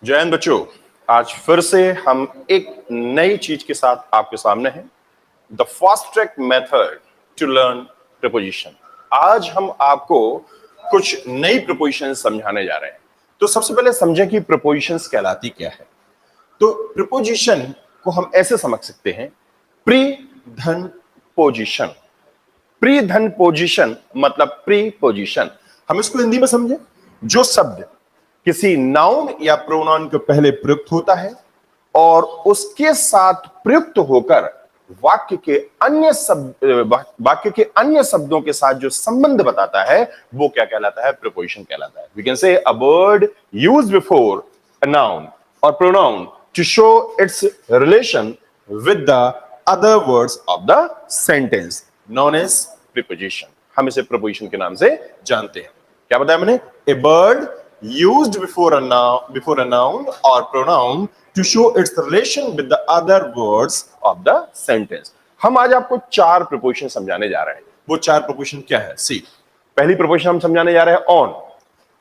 जय हिंद बच्चों, आज फिर से हम एक नई चीज के साथ आपके सामने हैं। The fast track method to learn preposition. आज हम आपको कुछ नई प्रीपोजिशन समझाने जा रहे हैं। तो सबसे पहले समझें कि प्रीपोजिशंस कहलाती क्या है। तो प्रीपोजिशन को हम ऐसे समझ सकते हैं, प्री धन पोजिशन। प्री धन पोजिशन मतलब प्री पोजिशन। हम इसको हिंदी में समझें, जो शब्द किसी नाउन या प्रोनाउन के पहले प्रयुक्त होता है और उसके साथ प्रयुक्त होकर वाक्य के अन्य शब्दों के साथ जो संबंध बताता है वो क्या कहलाता है? प्रीपोजिशन कहलाता है। We can say a word used before a noun और pronoun to show its relation with the other words of the sentence known as preposition. हम इसे प्रीपोजिशन के नाम से जानते हैं। क्या बताया मैंने? ए bird used before a noun or pronoun to show its relation with the other words of the sentence। हम आज आपको चार प्रीपोजिशन समझाने जा रहे हैं। वो चार प्रीपोजिशन क्या है? सी, पहली प्रीपोजिशन हम समझाने जा रहे हैं ऑन,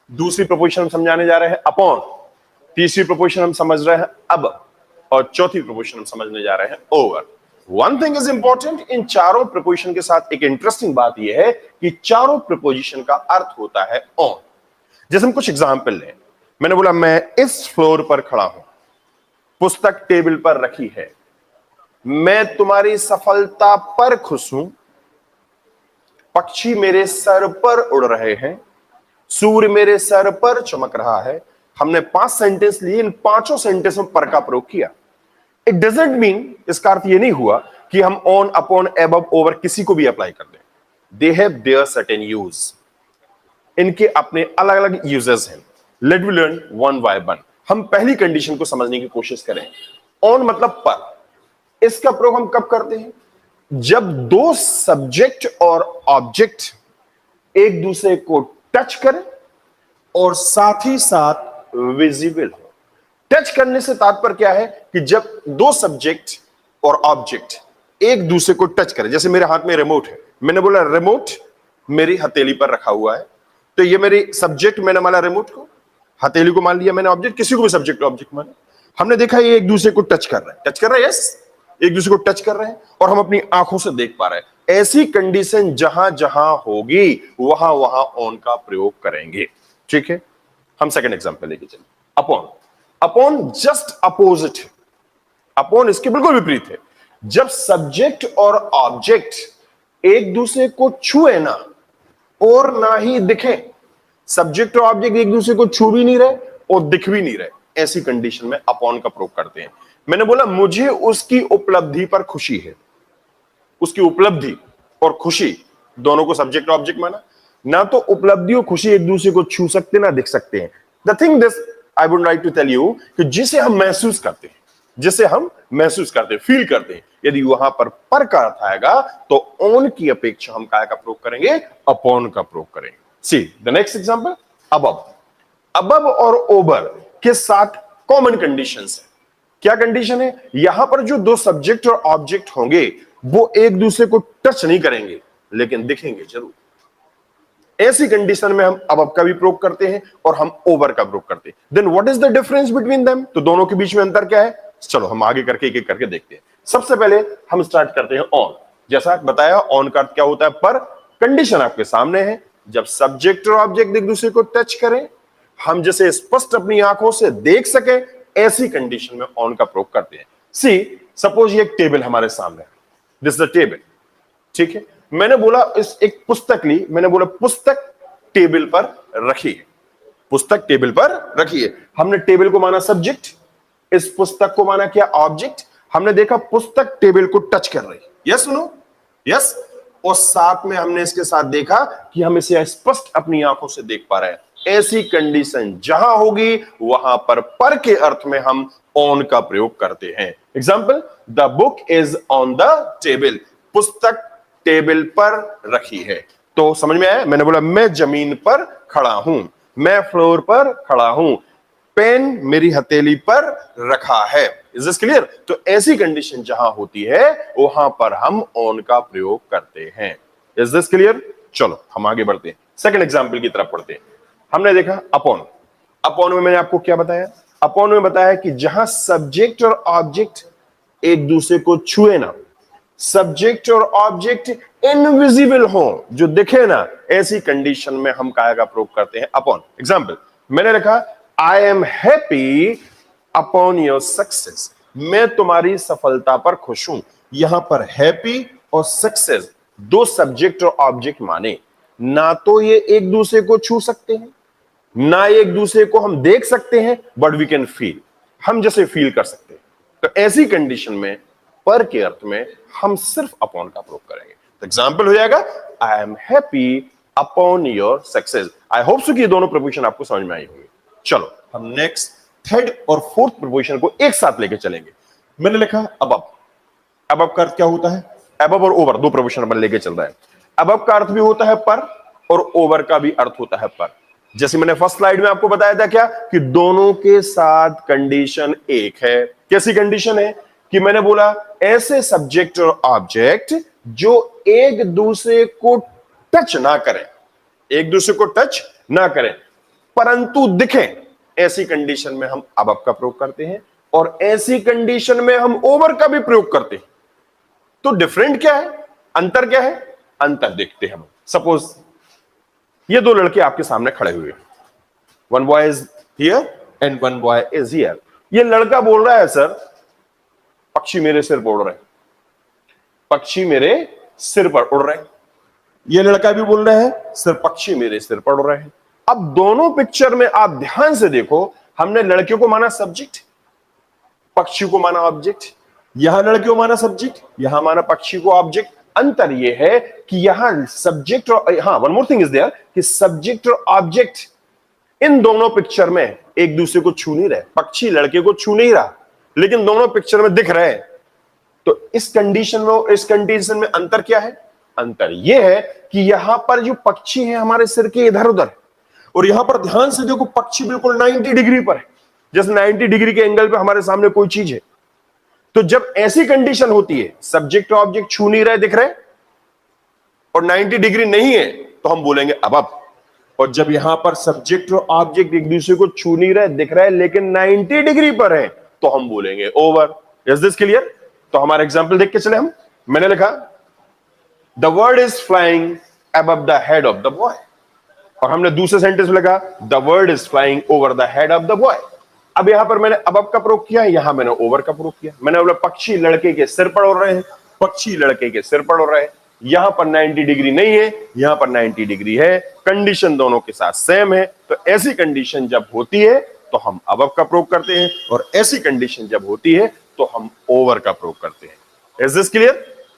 दूसरी प्रीपोजिशन हम समझाने जा रहे हैं अपॉन, तीसरी प्रीपोजिशन हम समझ रहे हैं अब, और चौथी प्रीपोजिशन हम समझने जा रहे हैं over. One thing is important, इन चारों प्रीपोजिशन के साथ एक इंटरेस्टिंग बात यह है कि चारों प्रीपोजिशन का अर्थ होता है ऑन। जैसे हम कुछ एग्जाम्पल लें, मैंने बोला मैं इस फ्लोर पर खड़ा हूं, पुस्तक टेबल पर रखी है, मैं तुम्हारी सफलता पर खुश हूं, पक्षी मेरे सर पर उड़ रहे हैं, सूर्य मेरे सर पर चमक रहा है। हमने 5 सेंटेंस लिए, इन पांचों सेंटेंस में पर का प्रयोग किया। इट डजंट मीन, इसका अर्थ यह नहीं हुआ कि हम ऑन, अपॉन, एबव, ओवर किसी को भी अप्लाई कर दें। They have their certain use, इनके अपने अलग अलग यूजेस हैं। Let we learn one by one. हम पहली कंडीशन को समझने की कोशिश करें। ऑन मतलब पर। इसका प्रयोग हम कब करते हैं? जब दो सब्जेक्ट और ऑब्जेक्ट एक दूसरे को टच करें और साथ ही साथ विजिबल हो। टच करने से तात्पर्य क्या है कि जब दो सब्जेक्ट और ऑब्जेक्ट एक दूसरे को टच करें। जैसे मेरे हाथ में रिमोट है, मैंने बोला रिमोट मेरी हथेली पर रखा हुआ है, तो ये मेरी सब्जेक्ट, मैंने माना रिमोट को, हथेली को मान लिया मैंने ऑब्जेक्ट, किसी को भी सब्जेक्ट ऑब्जेक्ट माना। हमने देखा ये एक दूसरे को टच कर रहे हैं, टच कर रहे हैं, यस, एक दूसरे को टच कर रहे हैं और हम अपनी आंखों से देख पा रहे हैं। ऐसी कंडीशन जहां जहां होगी वहां वहां ऑन का प्रयोग करेंगे। ठीक है, हम सेकंड एग्जांपल लेके चलें। अपॉन। अपॉन जस्ट अपोजिट है, अपॉन इसके बिल्कुल विपरीत है। जब सब्जेक्ट और ऑब्जेक्ट एक दूसरे को छुए ना और ना ही दिखे, सब्जेक्ट और ऑब्जेक्ट एक दूसरे को छू भी नहीं रहे और दिख भी नहीं रहे, ऐसी कंडीशन में अपॉन का प्रयोग करते हैं। मैंने बोला मुझे उसकी उपलब्धि पर खुशी है। उसकी उपलब्धि और खुशी दोनों को सब्जेक्ट और ऑब्जेक्ट माना। ना तो उपलब्धि और खुशी एक दूसरे को छू सकते ना दिख सकते हैं। The thing this I would like to tell you कि जिसे हम महसूस करते हैं, जिसे हम महसूस करते हैं, फील करते हैं, यदि वहां पर का अर्थ आएगा तो ऑन की अपेक्षा हम काय का प्रयोग करेंगे? अपॉन का प्रयोग करेंगे। See the next example, above. Above और ओवर के साथ कॉमन कंडीशंस है। क्या कंडीशन है? यहां पर जो दो सब्जेक्ट और ऑब्जेक्ट होंगे वो एक दूसरे को टच नहीं करेंगे लेकिन दिखेंगे जरूर। ऐसी कंडीशन में हम अबव का भी प्रयोग करते हैं और हम ओवर का प्रयोग करते हैं। Then what is the difference between them? तो दोनों के बीच में अंतर क्या है? चलो हम आगे करके एक एक करके देखते हैं। सबसे पहले हम स्टार्ट करते हैं ऑन। जैसा बताया, ऑन का अर्थ क्या होता है? पर। कंडीशन आपके सामने है, जब सब्जेक्ट और ऑब्जेक्ट एक दूसरे को टच करें, हम जिसे स्पष्ट अपनी आंखों से देख सके, ऐसी कंडीशन में ऑन का प्रयोग करते हैं। सी, सपोज ये एक टेबल हमारे सामने है, दिस द टेबल। ठीक है, मैंने बोला इस एक पुस्तक ली, मैंने बोला पुस्तक टेबल पर रखी है। पुस्तक टेबल पर रखी है। हमने टेबल को माना सब्जेक्ट, इस पुस्तक को माना क्या? ऑब्जेक्ट। हमने देखा पुस्तक टेबल को टच कर रही है, यस नो? यस। और साथ में हमने इसके साथ देखा कि हम इसे स्पष्ट अपनी आंखों से देख पा रहे हैं। ऐसी कंडीशन जहां होगी वहां पर के अर्थ में हम ऑन का प्रयोग करते हैं। Example, the book is on the table. पुस्तक टेबल पर रखी है। तो समझ में आया? मैंने बोला मैं जमीन पर खड़ा हूं, मैं फ्लोर पर खड़ा हूं, पेन मेरी हथेली पर रखा है। Is this clear? तो ऐसी कंडीशन जहां होती है वहां पर हम ऑन का प्रयोग करते हैं। Is this clear? चलो हम आगे बढ़ते हैं, सेकंड एग्जांपल की तरफ पढ़ते हैं। हमने देखा अपॉन। अपॉन में मैंने आपको क्या बताया? अपॉन में बताया कि जहां सब्जेक्ट और ऑब्जेक्ट एक दूसरे को छुए ना, सब्जेक्ट और ऑब्जेक्ट इनविजिबल हो, जो दिखे ना, ऐसी कंडीशन में हम काय का प्रयोग करते हैं? अपॉन। एग्जाम्पल मैंने लिखा I am happy upon your success, मैं तुम्हारी सफलता पर खुश हूं। यहां पर हैप्पी और सक्सेस दो सब्जेक्ट और ऑब्जेक्ट माने, ना तो ये एक दूसरे को छू सकते हैं, ना एक दूसरे को हम देख सकते हैं, बट वी कैन फील, हम जैसे फील कर सकते हैं। तो ऐसी कंडीशन में पर के अर्थ में हम सिर्फ अपॉन का प्रयोग करेंगे। तो एग्जाम्पल हो जाएगा I am happy upon your success. I hope so कि ये दोनों प्रपोजिशन आपको समझ में आई होंगी। चलो हम नेक्स्ट थर्ड और फोर्थ प्रपोजिशन को एक साथ लेके चलेंगे। मैंने लिखा अबव। अबव का अर्थ क्या होता है? अबव और ओवर दो प्रपोजिशन अपन लेके चल रहा है। अबव का अर्थ भी होता है पर, और ओवर का भी अर्थ होता है पर। जैसे मैंने फर्स्ट स्लाइड में आपको बताया था क्या कि दोनों के साथ कंडीशन एक है। कैसी कंडीशन है? कि मैंने बोला ऐसे सब्जेक्ट और ऑब्जेक्ट जो एक दूसरे को टच ना करें, एक दूसरे को टच ना करें परंतु दिखें, ऐसी कंडीशन में हम अबव का प्रयोग करते हैं, और ऐसी कंडीशन में हम ओवर का भी प्रयोग करते हैं। तो डिफरेंट क्या है, अंतर क्या है? अंतर देखते हैं हम। सपोज ये दो लड़के आपके सामने खड़े हुए, one boy is here and one boy is here. ये लड़का बोल रहा है सर पक्षी मेरे सिर पर उड़ रहे हैं, पक्षी मेरे सिर पर उड़ रहे हैं। ये लड़का भी बोल रहा है सर पक्षी मेरे सिर पर उड़ रहे हैं। अब दोनों पिक्चर में आप ध्यान से देखो, हमने लड़के को माना सब्जेक्ट, पक्षी को माना ऑब्जेक्ट। यहां लड़के को माना सब्जेक्ट, यहां माना पक्षी को ऑब्जेक्ट। अंतर यह है कि यहां सब्जेक्ट और, हाँ one more thing is there, कि सब्जेक्ट और ऑब्जेक्ट इन दोनों पिक्चर में एक दूसरे को छू नहीं रहे। पक्षी लड़के को छू नहीं रहा, लेकिन दोनों पिक्चर में दिख रहे हैं। तो इस कंडीशन में और इस कंडीशन में अंतर क्या है? अंतर यह है कि यहां पर जो पक्षी है हमारे सिर के इधर उधर, और यहां पर ध्यान से देखो पक्षी बिल्कुल 90 डिग्री पर है, जैसे 90 डिग्री के एंगल पे हमारे सामने कोई चीज है। तो जब ऐसी कंडीशन होती है, सब्जेक्ट और ऑब्जेक्ट छू नहीं रहे, दिख रहे और 90 डिग्री नहीं है, तो हम बोलेंगे अबव। और जब यहां पर सब्जेक्ट और ऑब्जेक्ट एक दूसरे को छू नहीं रहे, दिख रहे लेकिन 90 डिग्री पर है, तो हम बोलेंगे ओवर। Is this clear? तो हमारा एग्जांपल देख के चले हम। मैंने लिखा the word is flying above the head of the boy, और हमने दूसरे सेंटेंस में लिखा the word is flying over the head of the boy. अब यहां पर मैंने अबव का प्रयोग किया, यहां मैंने ओवर का प्रयोग किया। मैंने बोला पक्षी लड़के के सिर पर उड़ रहे हैं, पक्षी लड़के के सिर पर उड़ रहे हैं। यहां पर 90 डिग्री नहीं है, यहां पर 90 डिग्री है। कंडीशन दोनों के साथ सेम है। तो ऐसी कंडीशन जब होती है तो हम अबव का प्रयोग करते हैं, और ऐसी कंडीशन जब होती है तो हम ओवर का प्रयोग करते हैं। Is this clear?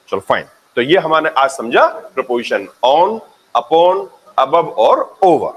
चलो फाइन। तो ये हमारे आज समझा प्रपोजिशन ऑन, अपॉन, अबव और ओवर।